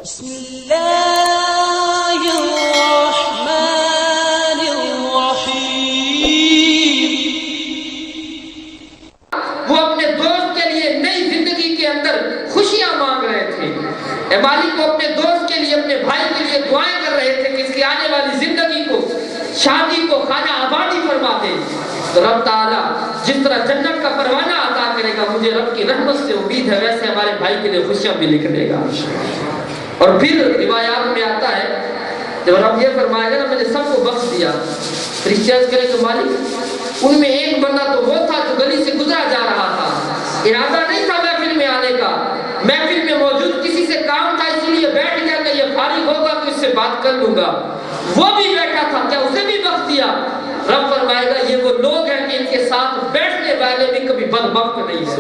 بسم اللہ الرحمن الرحیم۔ وہ اپنے دوست کے لیے نئی زندگی کے اندر خوشیاں مانگ رہے تھے، اے مالک کو اپنے دوست کے لیے، اپنے بھائی کے لیے دعائیں کر رہے تھے کہ اس کی آنے والی زندگی کو، شادی کو خانہ آبادی فرما دے۔ تو رب تعالیٰ جس طرح جنت کا پروانہ عطا کرے گا، مجھے رب کی رحمت سے امید ہے، ویسے ہمارے بھائی کے لیے خوشیاں بھی لکھ دے گا۔ اور پھر روایات میں آتا ہے جب رب یہ فرمائے گا نا میں نے سب کو بخش دیا، کرسچنز کرے کہ مالک ان میں ایک بندہ تو وہ تھا جو گلی سے گزرا جا رہا تھا، ارادہ نہیں تھا محفل میں آنے کا، محفل میں موجود کسی سے کام تھا اس لیے بیٹھ گیا کہ یہ فارغ ہوگا تو اس سے بات کر لوں گا، وہ بھی بیٹھا تھا، کیا اسے بھی بخش دیا؟ رب فرمائے گا یہ وہ لوگ ہیں کہ ان کے ساتھ بیٹھنے والے بھی کبھی بدبخت نہیں ہے،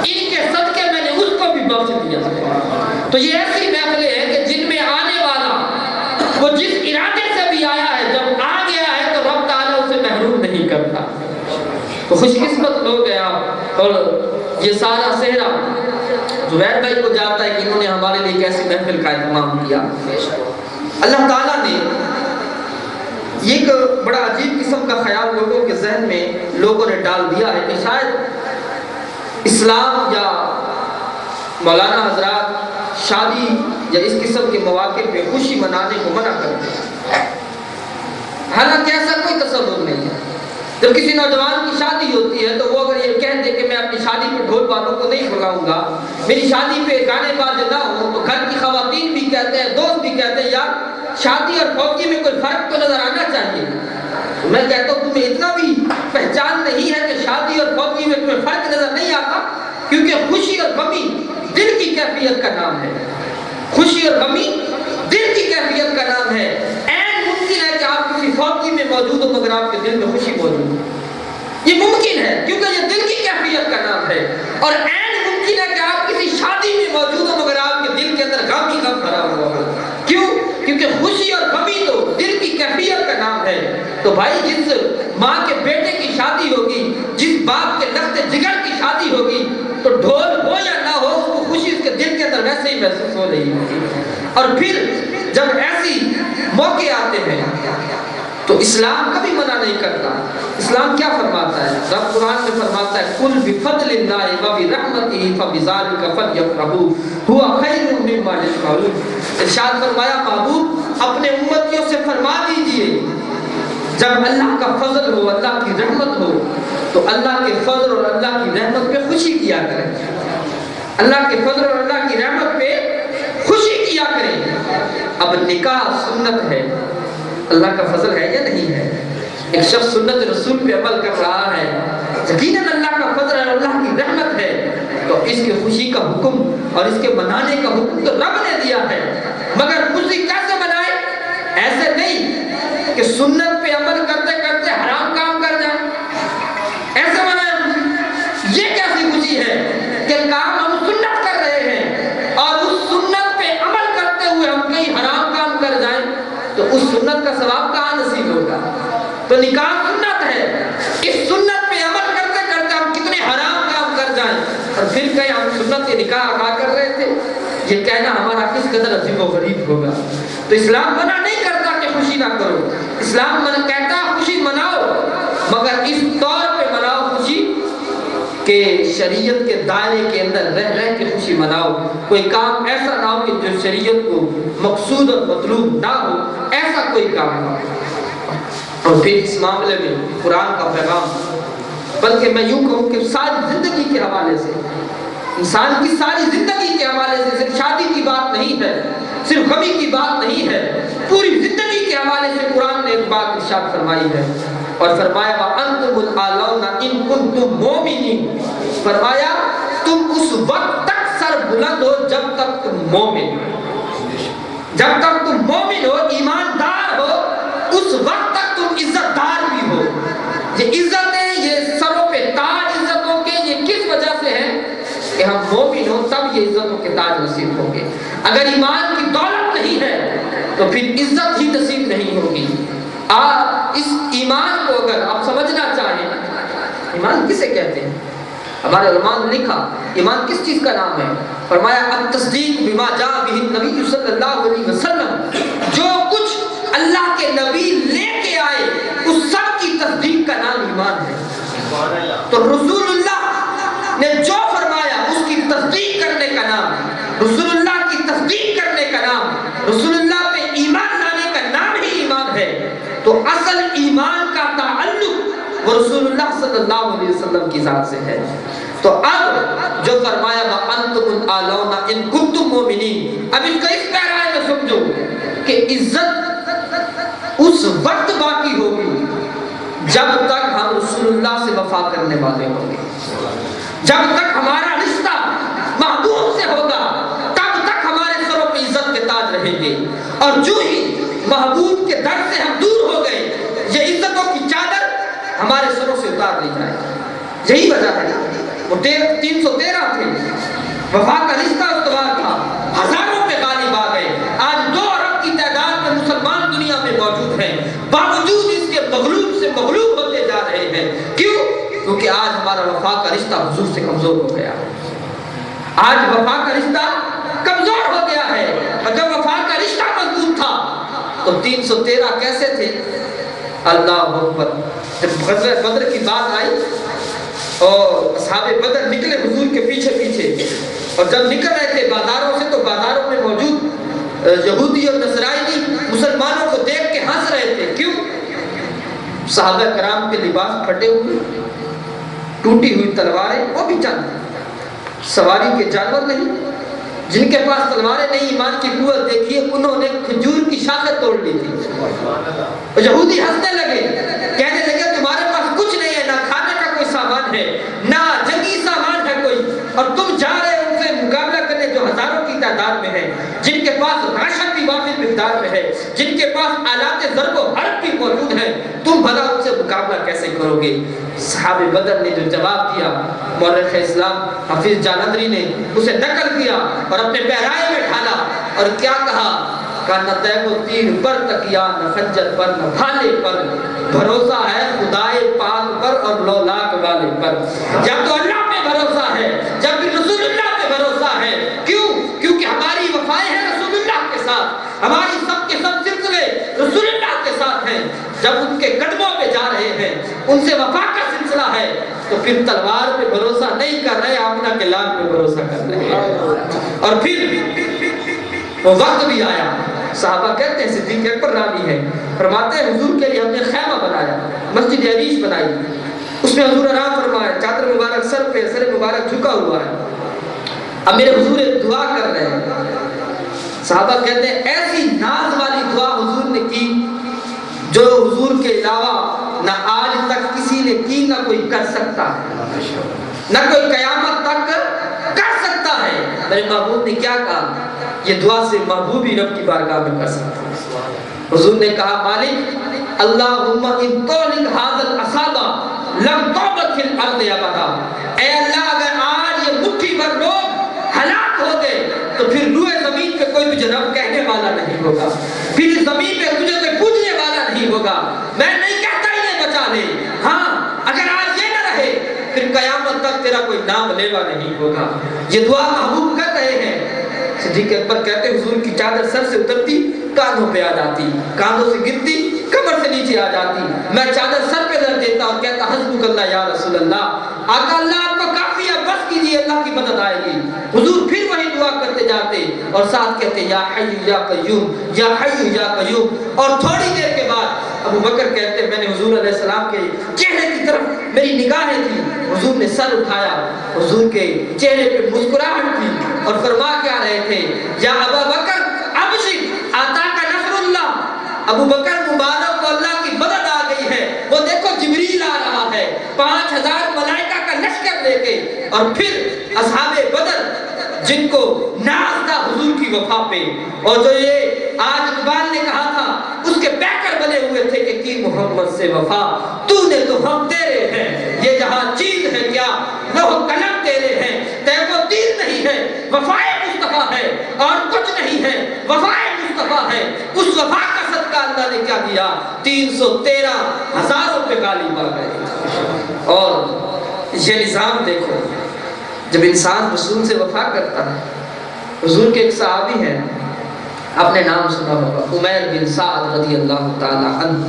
ان کے صدقے میں نے اس کو بھی بخش دیا۔ تو یہ ایسی محفلیں ہیں کہ جن میں آنے والا وہ جس ارادے سے بھی آیا ہے، جب آ گیا ہے تو رب تعالیٰ اسے محروم نہیں کرتا۔ تو خوش قسمت لوگ ہیں آپ۔ اور یہ سارا صحرا زبیر بھائی کو جاتا ہے کہ انہوں نے ہمارے لیے ایک ایسی محفل کا اہتمام کیا۔ اللہ تعالیٰ نے ایک بڑا عجیب قسم کا خیال لوگوں کے ذہن میں لوگوں نے ڈال دیا ہے کہ شاید اسلام یا مولانا حضرات شادی یا اس قسم کے مواقع پہ خوشی منانے کو منع کرتے ہیں، حالانکہ ایسا کوئی تصور نہیں ہے۔ جب کسی نوجوان کی شادی ہوتی ہے تو وہ اگر یہ کہہ دے کہ میں اپنی شادی پہ ڈھول والوں کو نہیں بھگاؤں گا، میری شادی پہ گانے باز نہ ہو، تو گھر کی خواتین بھی کہتے ہیں، دوست بھی کہتے ہیں یار شادی اور فوجی میں کوئی فرق تو نظر آنا چاہیے۔ میں کہتا ہوں تمہیں اتنا بھی پہچان نہیں ہے کہ شادی اور فوجی میں تمہیں فرق نظر نہیں آتا، کیونکہ خوشی اور غمی دل کی کیفیت کا نام ہے، خوشی اور غمی دل کی کیفیت کا نام ہے۔ عین ممکن ہے کہ آپ کسی فوجی میں موجود ہو مگر آپ کے دل میں خوشی موجود ہو، یہ ممکن ہے کیونکہ یہ دل کی کیفیت کا نام ہے۔ اور عین ممکن ہے کہ آپ کسی شادی میں موجود ہو مگر آپ کے دل کے اندر غم ہی غم بھرا ہوا ہو۔ کیوں؟ کیونکہ خوشی اور غمی تو دل کی کیفیت کا نام ہے۔ تو بھائی جس ماں کے بیٹے کی شادی ہوگی، جس باپ کے لخت جگر کی شادی ہوگی، تو ڈھول ہو یا نہ ہو اس کو خوشی اس کے دل کے اندر ویسے ہی محسوس ہو رہی ہوگی۔ اور پھر جب ایسی موقع آتے ہیں تو اسلام کبھی منع نہیں کرتا۔ اسلام کیا فرماتا ہے؟ رب قرآن میں فرماتا ہے قُلْ بِفَضْلِ اللَّهِ وَبِرَحْمَتِهِ فَبِذَلِكَ فَلْيَفْرَحُوا هُوَ خَيْرٌ مِّمَّا يَجْمَعُونَ۔ ارشاد فرمایا محبوب اپنے امتیوں سے فرما دیجئے جب اللہ کا فضل ہو، اللہ کی رحمت ہو، تو اللہ کے فضل اور اللہ کی رحمت پہ خوشی کیا کریں، اللہ کے فضل اور اللہ کی رحمت پہ خوشی کیا کریں۔ اب نکاح سنت ہے، اللہ کا فضل ہے یا نہیں ہے؟ ایک شخص سنت رسول پہ عمل کر رہا ہے، یقیناً اللہ کا فضل اور اللہ کی رحمت ہے، تو اس کے خوشی کا حکم اور اس کے منانے کا حکم تو رب نے دیا ہے، مگر خوشی کیسے منائے؟ ایسے نہیں کہ سنت پہ عمل کرتے کرتے حرام کام کر جائیں، ایسے منائے۔ یہ کیسی خوشی ہے کہ کام ہم سنت کر رہے ہیں اور اس سنت پہ عمل کرتے ہوئے ہم کہیں حرام کام کر جائیں تو اس سنت کا ثواب کہاں نصیب ہوگا؟ تو نکاح سنت ہے، اس سنت پہ عمل کرتے کرتے ہم کتنے حرام کام کر جائیں اور پھر کہیں ہم سنت کے نکاح ادا کر رہے تھے، یہ کہنا ہمارا کس قدر عجیب و غریب ہوگا۔ تو اسلام منع نہیں کرتا کہ خوشی نہ کرو، اسلام کہتا خوشی مناؤ، مگر اس طور پہ مناؤ خوشی کہ شریعت کے دائرے کے اندر رہ رہ کے خوشی مناؤ، کوئی کام ایسا نہ ہو کہ جو شریعت کو مقصود اور مطلوب نہ ہو، ایسا کوئی کام نہ ہو۔ اور پھر اس معاملے میں قرآن کا پیغام، بلکہ میں یوں کہوں کہ ساری زندگی کے حوالے سے، انسان کی ساری زندگی کے حوالے سے، صرف شادی کی بات نہیں ہے، صرف غمی کی بات نہیں ہے، پوری زندگی کے حوالے سے قرآن نے ایک بات ارشاد فرمائی ہے اور فرمایا وَأَنْتُمُ الْأَعْلَوْنَ إِن كُنتُم مُؤْمِنِينَ، فرمایا تم اس وقت تک سر بلند ہو جب تک تم مومن ہو، جب تک تم مومن ہو، ایماندار ہو، اس وقت تک تم عزت دار بھی ہو۔ یہ عزتیں، یہ سروں پہ تاج عزتوں کے، یہ کس وجہ سے ہیں کہ ہم مومن ہو تب یہ عزتوں کے تاج نصیب ہوں گے۔ اگر ایمان کی دولت نہیں ہے تو پھر عزت ہی نصیب نہیں ہوگی۔ آپ اس ایمان کو اگر آپ سمجھنا چاہیں، ایمان کسے کہتے ہیں؟ ہمارے علماء نے لکھا ایمان کس چیز کا نام ہے؟ فرمایا التصدیق بما جاء به النبی صلی اللہ علیہ وسلم، جو کچھ اللہ کے نبی لے کے آئے اس سب کی تصدیق کا نام ایمان ہے۔ تو رسول اللہ نے جو فرمایا اس کی تصدیق کرنے کا نام، رسول اللہ کی تصدیق کرنے کا نام، رسول اللہ پہ ایمان لانے کا نام ہی ایمان ہے۔ تو اصل ایمان کا تعلق وہ رسول اللہ صلی اللہ علیہ وسلم کی ذات سے ہے۔ تو اب جو فرمایا وَأَنْتُمُ الْأَعْلَوْنَ إِن كُنتُم مُؤْمِنِينَ، اب اس کو اس پیرائے میں سمجھو کہ عزت اس وقت باقی ہوگی جب تک ہم رسول اللہ سے وفا کرنے والے ہوں گے، جب تک ہمارا رشتہ محبوب سے ہوگا تب تک ہمارے سروں پہ عزت کے تاج رہیں گے، اور جو ہی محبوب کے در سے ہم دور ہو گئے یہ عزتوں کی چادر ہمارے سروں سے اتار لی جائے۔ یہی وجہ ہے وہ 313 تھے، وفا کا رشتہ استوار تھا، ہزاروں پہ غالب آ گئے۔ آج 2 ارب کی تعداد میں مسلمان دنیا میں موجود ہیں، باوجود اس کے مغلوب سے مغلوب ہوتے جا رہے ہیں۔ کیوں؟ کیونکہ آج ہمارا وفا کا رشتہ حضور سے کمزور ہو گیا ہے۔ آج وفا کا رشتہ کمزور ہو گیا ہے، اور جب وفا کا رشتہ مضبوط تھا تو 313 کیسے تھے؟ اللہ اکبر! جب غزوہ بدر کی بات آئی اور اصحاب بدر نکلے حضور کے پیچھے پیچھے، اور جب نکل رہے تھے بازاروں سے تو بازاروں میں موجود یہودی اور نصرانی مسلمانوں کو دیکھ کے ہنس رہے تھے۔ کیوں؟ صحابہ کرام کے لباس پھٹے ہوئے، ٹوٹی ہوئی تلواریں، وہ بھی چند سواری کے جانور نہیں، جن کے پاس تلواریں نہیں، ایمان کی قوت دیکھیے، انہوں نے کھجور کی شاخیں توڑ لی تھی۔ اور یہودی ہنسنے لگے، کہنے لگے تمہارے پاس کچھ نہیں ہے، نہ کھانے کا کوئی سامان ہے، نہ جنگی سامان ہے کوئی، اور تم جا رہے ان سے مقابلہ کرنے جو ہزاروں کی تعداد میں ہے، جن کے پاس راشن بھی واقعی مقدار میں ہے، جن کے پاس آلات ضرب و حرب بھی موجود ہیں، تم بھلا ان سے مقابلہ کیسے کرو گے؟ صحابہ بدر نے جو جواب دیا، مورخ اسلام حفیظ جالندری نے اسے نقل کیا اور اپنے پیرائے میں ڈھالا، اور کیا کہا؟ نہ تیغ و تیر پر تکیا، نہ خنجر پر، نہ بھالے پر، بھروسہ ہے خدائے پاک پر اور لولاک والے پر۔ جب تو اللہ پہ بھروسہ ہے، جب بھی رسول اللہ پہ بھروسہ ہے۔ کیوں؟ کیونکہ ہماری وفائیں ہیں رسول اللہ کے ساتھ، ہماری سب کے سب سلسلے رسول اللہ کے ساتھ ہیں۔ جب ان کے قدموں پہ جا رہے ہیں، ان سے وفا کا سلسلہ ہے، تو پھر تلوار پہ بھروسہ نہیں کر رہے، آمنہ کے لال پہ بھروسہ کر رہے ہیں۔ اور پھر وہ وقت بھی آیا، صحابہ کہتے ہیں، صدیق اکبر راوی ہے، فرماتے ہیں حضور کے لیے ہم نے خیمہ بنایا، مسجد عریش بنائی، اس میں حضور آرام فرمایا، چادر مبارک سر پہ، سر مبارک جھکا ہوا ہے، اب میرے حضور ایک دعا کر رہے ہیں۔ صحابہ کہتے ہیں ایسی ناز والی دعا حضور نے کی جو حضور کے علاوہ نہ آج تک کسی نے کی، نہ کوئی کر سکتا ہے، نہ کوئی قیامت تک کر سکتا ہے۔ میرے محبوب نے کیا کہا؟ یہ دعا سے محبوبی رب کی بارگاہ میں کر سکتا ہے۔ حضور نے کہا مالک اللہم ان طولک ھذا الاصابہ لم تعبد فی الارض ابدا، اے اللہ اگر آج یہ مٹھی بھر لوگ ہلاک ہو گئے تو پھر روئے زمین پہ کوئی تجھے رب کہنے والا نہیں ہوگا، پھر زمین پہ تجھے کوئی پوجنے والا نہیں ہوگا۔ میں نہیں کہتا انہیں بچا لے، ہاں اگر آج یہ نہ رہے پھر قیامت تک تیرا کوئی نام لیوا نہیں ہوگا۔ یہ دعا محبوب کر رہے ہیں۔ صدیق اکبر کہتے حضور کی چادر سر سے اترتی کاندھوں پہ آ جاتی، کاندھوں سے گرتی کمر سے نیچے آ جاتی، میں چادر سر پہ رکھ دیتا اور کہتا حسبک اللہ یا رسول اللہ، آقا اللہ آپ کو کافی ہے، بس کیجیے، اللہ کی مدد آئے گی۔ حضور پھر وہی دعا کرتے جاتے اور ساتھ کہتے یا حی یا قیوم، یا حی یا قیوم۔ اور تھوڑی دیر کے بعد ابو بکر کہتے میں نے حضور علیہ السلام کے چہرے کی طرف میری نگاہیں تھی، حضور نے سر اٹھایا، حضور کے چہرے پہ مسکراہٹ تھی اور فرما کیا رہے تھے؟ یا ابا بکر ابشر آتا کا نصر اللہ، ابو بکر مبارک کو اللہ کی مدد آ گئی ہے، وہ دیکھو جبریل آ رہا ہے 5000 ملائکہ کا لشکر لے کے۔ اور پھر اصحاب بدر جن کو ناز تھا حضور کی وفا پہ، اور جو یہ آج اقبال نے کہا تھا اس کے پیکر بنے ہوئے تھے کہ کی محمد سے وفا، تو نے تو ہم تیرے ہیں، یہ جہاں چیز ہے کیا لوح قلم تیرے ہیں، تیغ و تیر نہیں ہے وفائے مصطفیٰ ہے، اور کچھ نہیں ہے وفائے مصطفیٰ ہے۔ اس وفا کا صدقہ اللہ نے کیا دیا؟ 313 ہزاروں پہ غالب آ گئے۔ اور یہ نظام دیکھو، جب انسان رسول سے وفا کرتا ہے، حضور کے ایک صحابی ہیں، آپ نے نام سنا ہوگا، عمیر بن سعد رضی اللہ تعالی عنہ،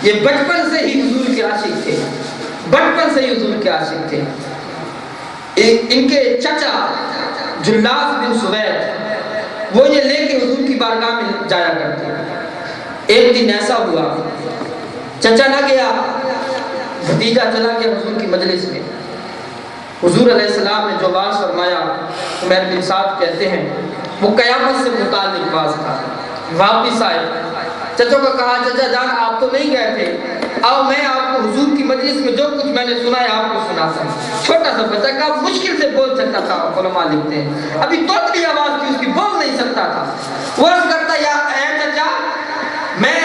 یہ بچپن سے ہی حضور کے عاشق تھے، بچپن سے ہی حضور کے عاشق تھے۔ ان کے چچا جلاس بن سوید وہ یہ لے کے حضور کی بارگاہ میں جایا کرتے۔ ایک دن ایسا ہوا، چچا نہ گیا، بھتیجا چلا گیا حضور کی مجلس میں۔ حضور علیہ السلام نے جو بات فرمایا، عمیر بن سعد کہتے ہیں وہ قیامت سے متعلق بات تھا۔ واپس آئے، چچا کو کہا چچا جان آپ تو نہیں گئے تھے، آؤ میں آپ کو حضور کی مجلس میں جو کچھ میں نے سنا ہے آپ کو سناتا ہوں۔ چھوٹا سا بچہ کا مشکل سے بول سکتا تھا، علماء لکھتے ہیں ابھی توتلی آواز تھی اس کی، بول نہیں سکتا تھا۔ وہ عرض کرتا یا اے چچا میں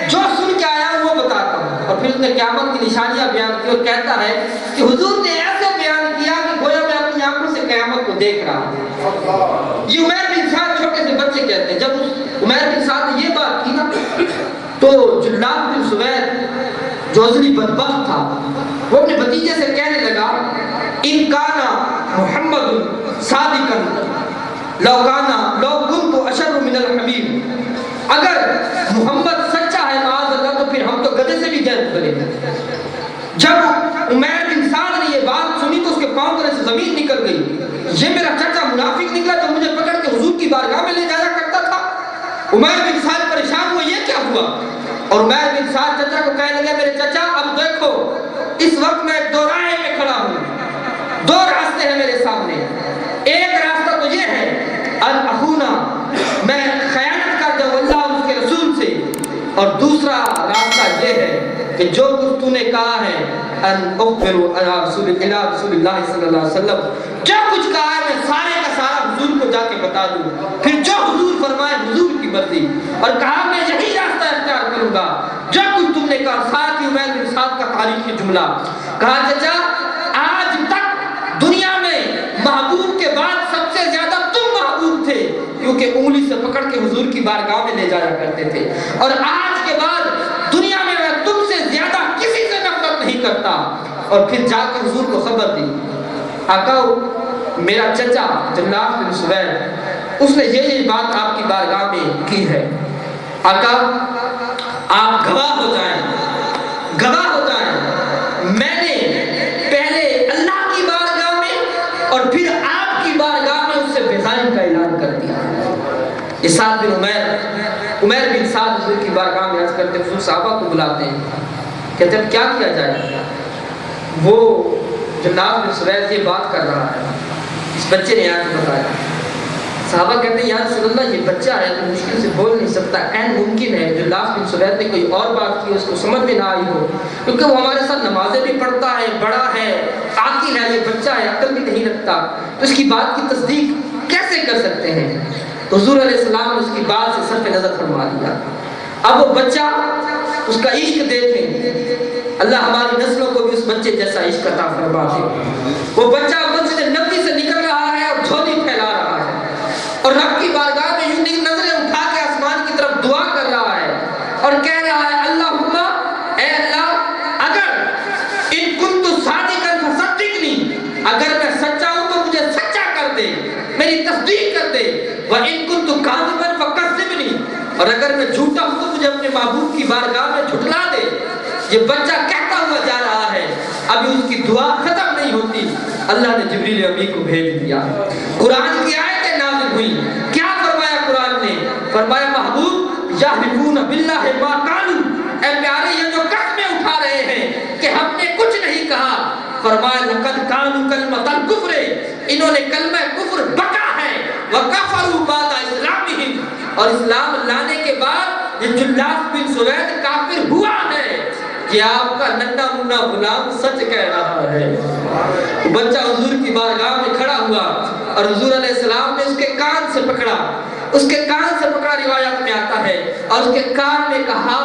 جو سن کے آیا ہوں وہ بتاتا ہوں، اور پھر اس نے قیامت کی نشانیاں بیان کی اور کہتا ہے کہ حضور نے ایسے بیان کیا کہ گویا میں اپنی آنکھوں سے قیامت کو دیکھ رہا ہوں۔ یہ عمیر بن سعد چھوٹے سے بچے کہتے ہیں۔ جب اس عمیر بن سعد نے یہ بات کی نا تو جلاب بن سوید جو اصلی بدبخت تھا وہ اپنے بھتیجے سے کہنے لگا ان کانا محمد صادقا لو کنت اشر من الحمیم، اگر محمد سچا ہے معاذ اللہ تو پھر ہم تو گدھے سے بھی جلد بنے ہیں۔ جب عمیر بن سعد نے یہ بات سنی تو اس کے پاؤں تلے سے زمین نکل گئی، یہ میرا چچا منافق نکلا جو مجھے پکڑ کے حضور کی بارگاہ میں لے جایا کرتا تھا۔ عمیر بن سعد پریشان ہوا یہ کیا ہوا، اور عمیر بن سعد چچا کو کہنے لگے میرے چچا اب دیکھو اس وقت میں دو راہیں پہ کھڑا ہوں، دو راستے ہیں میرے سامنے، ایک راستہ تو یہ ہے ان اخونا میں خیانت کر جاؤں اللہ اور اس کے رسول سے، اور دوسرا راستہ یہ ہے کہ جو کچھ تو نے کہا ہے ان اخبر رسول اللہ صلی اللہ علیہ وسلم، جو کچھ کہا ہے میں سارے کا سارا حضور کو جا کے بتا دوں، پھر جو حضور فرمائے حضور کی مرضی، اور کہا میں یہی راستہ اختیار کروں گا جو کچھ تم نے کہا۔ ساتھ ہی عمیر بن سعد کا تاریخی جملہ کہا چچا آج تک دنیا میں محبوب کے بعد سب سے زیادہ تم محبوب تھے، کیونکہ انگلی سے پکڑ کے حضور کی بارگاہ میں لے جایا کرتے تھے، اور آج کے بعد دنیا میں میں تم سے زیادہ کسی سے نفرت نہیں کرتا۔ اور پھر جا کر حضور کو خبر دی آقا میرا چچا جلاب بن سوید اس نے یہی بات آپ کی بارگاہ میں کی ہے، آقا آپ گواہ ہو جائیں، گواہ ہو جائیں، میں نے پہلے اللہ کی بارگاہ میں اور پھر آپ کی بارگاہ میں اس سے بیزاری کا اعلان کر دیا۔ یہ سعد بن عمیر بن سعد حضور کی بارگاہ میں عرض کرتے حضور صحابہ کو بلاتے ہیں، کہتے ہیں کیا کیا جائے؟ وہ جلاب بن سوید یہ بات کر رہا ہے، اس بچے نے آ کے بتایا۔ صحابہ کہتے ہیں یا رسول اللہ یہ بچہ ہے تو مشکل سے بول نہیں سکتا، این ممکن ہے جلاب بن سوید نے کوئی اور بات کی اس کو سمجھ میں نہ آئی ہو، کیونکہ وہ ہمارے ساتھ نمازیں بھی پڑھتا ہے، بڑا ہے، عاقل ہے، یہ بچہ ہے، عقل بھی نہیں رکھتا، تو اس کی بات کی تصدیق کیسے کر سکتے ہیں؟ تو حضور علیہ السلام نے اس کی بات سے صرف نظر فرما دیا۔ اب وہ بچہ اس کا عشق دیکھیں، اللہ ہماری نسلوں کو بھی اس بچے جیسا عشق عطا فرما دے۔ وہ بچہ مسجد نبوی سے نکل رہا ہے اور جھولی پھیلا رہا ہے اور رب کی بارگاہ میں یوں نظریں اٹھا کے آسمان کی طرف دعا کر رہا ہے اور کہہ رہا ہے اللہم اے اللہ اگر ان کنت صادقا فصدقنی، اگر میں سچا ہوں تو مجھے سچا کر دے، میری تصدیق کر دے، وَإِن كُنتُ كَاذِبًا فَكَذِّبْنِي، اور اگر میں جھوٹا ہوں تو مجھے اپنے محبوب کی بارگاہ میں جھٹلا دے۔ یہ بچہ کہتا ہوا جا رہا ہے، ابھی اس کی دعا ختم نہیں ہوتی، اللہ نے جبریل امی کو بھیج دیا، قرآن کی آیتیں نازل ہوئی۔ کیا فرمایا قرآن نے؟ فرمایا محبوب یحلفون باللہ ما قالوا، اے پیارے یہ جو قسمیں اٹھا رہے ہیں کہ ہم نے کچھ نہیں کہا، فرمایا لقد قالوا کلمۃ الکفر، انہوں نے کلمہ کفر بکا ہے، وکفروا بعد اسلامہم، اور اسلام لانے کے بعد یہ جلاب بن سوید کافر ہوا ہے۔ کہ آپ کا ننھا منھا غلام سچ کہہ رہا ہے۔ بچہ حضور کی بارگاہ میں کھڑا ہوا اور حضور علیہ السلام نے اس کے کان سے پکڑا، اس کے کان سے پکڑا، روایت میں آتا ہے، اور اس کے کان میں کہا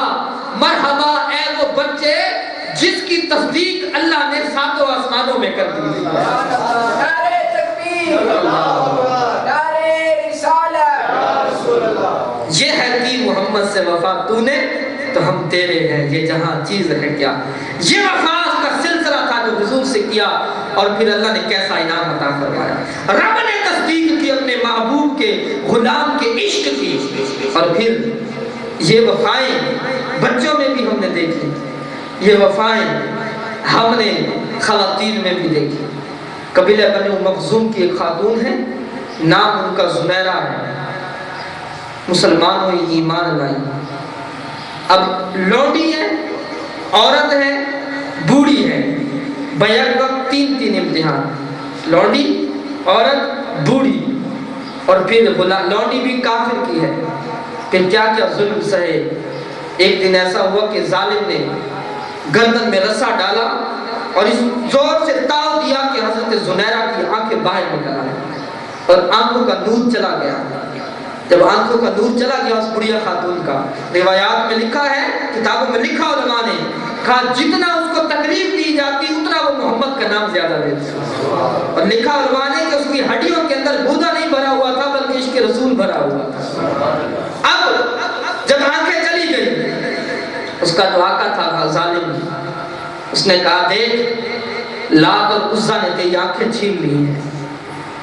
مرحبا اے وہ بچے جس کی تصدیق اللہ نے ساتوں آسمانوں میں کر دی۔ نعرہ تکبیر، نعرہ رسالت، یہ ہے کہ محمد سے وفا تو نے تو ہم تیرے ہیں، یہ جہاں چیز ہے کیا۔ یہ وفا کا سلسلہ تھا جو حضور سے کیا۔ اور پھر اللہ نے کیسا انعام عطا فرمایا. رب نے تصدیق کی اپنے محبوب کے غلام کے عشق کی. اور پھر یہ وفائیں بچوں میں بھی ہم نے دیکھی, یہ وفائیں ہم نے خواتین میں بھی دیکھی. قبیلہ بنو مخزوم کی ایک خاتون ہے, نام ان کا زنیرہ ہے, مسلمان ہوئی, ایمان لائی. اب لونڈی ہے, عورت ہے, بوڑھی ہے, بیک وقت تین امتحان, لونڈی, عورت, بوڑھی, اور پھر لونڈی بھی کافر کی ہے. پھر کیا کیا ظلم سہے. ایک دن ایسا ہوا کہ ظالم نے گردن میں رسا ڈالا اور اس زور سے تاؤ دیا کہ حضرت زنیرہ کی آنکھیں باہر نکل آئیں اور آنکھوں کا نور چلا گیا. جب آنکھوں کا نور چلا گیا اس بڑھیا خاتون کا, روایات میں لکھا ہے, کتابوں میں لکھا علماء نے کہا جتنا اس کو تکلیف دی جاتی اتنا وہ محمد کا نام زیادہ لیتی. اور لکھا علماء نے کہ اس کی ہڈیوں کے اندر گودا نہیں بھرا ہوا تھا بلکہ عشق رسول بھرا ہوا تھا. اب جب آنکھیں چلی گئی, اس کا جو آقا تھا ظالم, اس نے کہا دیکھ لات اور عزا نے تیری آنکھیں چھین لی ہیں.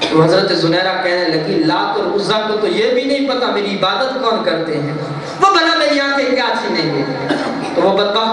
تو حضرت زنیرہ کہنے لگی لات اور عزا کو تو یہ بھی نہیں پتا میری عبادت کون کرتے ہیں, وہ بھلا میری آنکھیں کیا چھینیں گے. تو وہ بدبخت